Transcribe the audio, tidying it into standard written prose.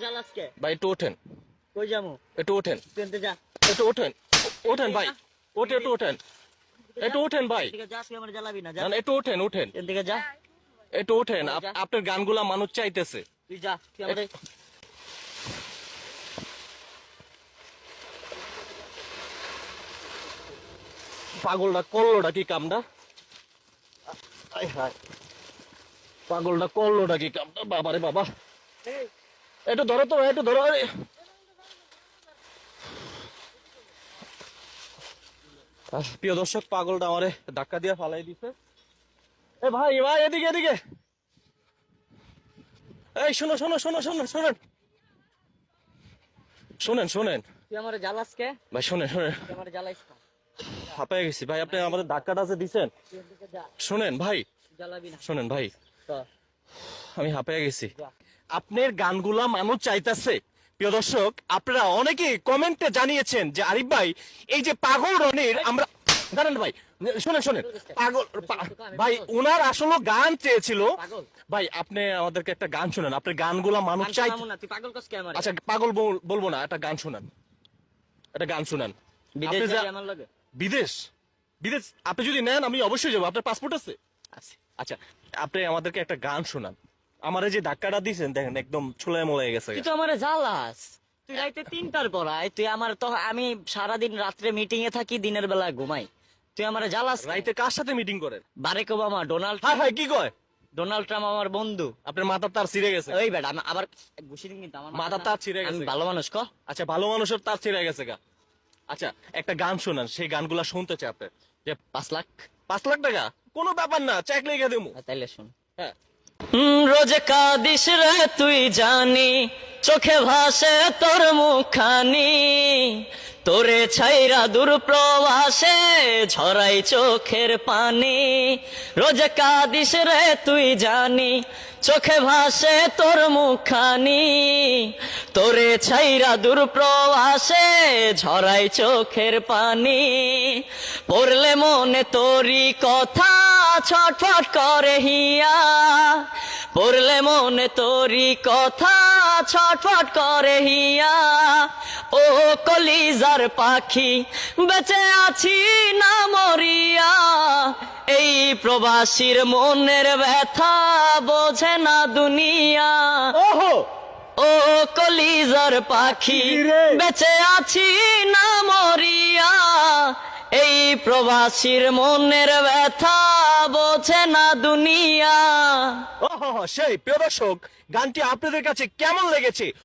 জ্বালাসকে ভাই একটু ওঠেন, কই যামু? একটু ওঠেন, ট্রেনতে যা। একটু ওঠেন, ওঠেন ভাই, ওঠে একটু ওঠেন, একটু ওঠেন ভাই, ঠিক আছে, যা তুই আমার জ্বালাবি না, যা। না না একটু ওঠেন, ওঠেন, ট্রেন থেকে যা, একটু ওঠেন। আপনার গানগুলা মানুষ চাইতেছে। তুই যা, তুই আমারে পাগলটা করলোটা কি কামটা? আয় হায়, পাগলটা করলোটা কি কামটা? বাবারে বাবা, একটু ধরো তো, একটু ধরো। আরে প্রিয় দর্শক, পাগলটা আমারে ধাক্কা দিয়ে ফালাই দিছে। এ ভাই, ভাই এদিকে এদিকে, এই শোনো শোনো শোনো শোনো শোনেন, শোনেন শোনেন তুই আমারে জ্বালাসকে, ভাই, শোনেন শোনেন, তুই আমারে জ্বালাইস না। হাঁপায় গেছি ভাই, আপনি আমাদের ধাক্কাটা যে দিছেন। ট্রেন থেকে যা, শোনেন ভাই, জ্বালাবি না। শোনেন ভাই, তো আমি হাঁপায় গেছি। যা। আপনার গানগুলা মানুষ চাইতেছে। প্রিয় দর্শক, আপনারা অনেকে কমেন্টে জানিয়েছেন যে আরিফ ভাই, এই যে পাগল রনির আমরা জানেন ভাই, শোনেন শোনেন, পাগল ভাই ওনার আসলে গান চেয়েছিল। পাগল ভাই আপনি আমাদেরকে একটা গান শোনান, আপনার গানগুলা মানুষ গান চাই। শোনামু না, তুই পাগল কসকে আমারে? আচ্ছা পাগল বলবো না, একটা গান শোনান, একটা গান শোনান। বিদেশ আপনি যাবি আমার লগে? বিদেশ, বিদেশ আপনি যদি নেন আমি অবশ্যই যাবো। আপনার পাসপোর্ট আছে? আছে। আচ্ছা, আপনি আমাদেরকে একটা গান শোনান। আমার এই যে ধাক্কাটা দিয়েছেন দেখেন একদম ছুলায় মোলায় গেছে। তুই তো আমারে জ্বালাস, তুই রাইতে 3টার পর আয়, তুই আমার তো, আমি সারাদিন রাত্রে মিটিং এ থাকি, দিনের বেলা ঘুমাই, তুই আমারে জ্বালাস। রাইতে কার সাথে মিটিং করেন? বারেক ওবামা, ডোনাল্ড হ্যাঁ হ্যাঁ, কি কয়? ডোনাল্ড ট্রাম্প আমার বন্ধু। আপনার মাথার তার ছিঁড়ে গেছে। ওই বেটা আমি আবার ঘুষি দিন কিন্তু আমার মাথার তার ছিঁড়ে আমি গেছে। ভালো মানুষ ক। আচ্ছা, ভালো মানুষের তার ছিঁড়ে গেছে গা। আচ্ছা, একটা গান শোনান, সেই গানগুলা শুনতে চাই আপনার। যে 5 লাখ 5 লাখ টাকা কোনো ব্যাপার না, চেক লিখে দেবো। তাইলে শুন। হ্যাঁ, রোজ কাঁদিস রে তুই জানি, চোখে ভাসে তোর মুখখানি, তোরে ছাইরা দূর প্রবাসে ঝরাই চোখের পানি। রোজ কাঁদিস রে তুই জানি, চোখে ভাসে তোর মুখখানি, তোরে ছাইরা দূর প্রবাসে ঝরাই চোখের পানি। পড়লে মনে তোরি কথা ছটফট করে হিয়া, পড়লে মনে তোরি কথা ছটফট করে হিয়া। ও কলিজার পাখি বেঁচে আছি না মরিয়া, এই প্রবাসীর মনের ব্যথা বোঝে না দুনিয়া। ওহো, ও কলিজার পাখি বেঁচে আছি না মরিয়া, এই প্রবাসীর মনের ব্যথা বোঝে না দুনিয়া। ওহো, সেই প্রিয় দর্শক, গানটি আপনাদের কাছে কেমন লেগেছে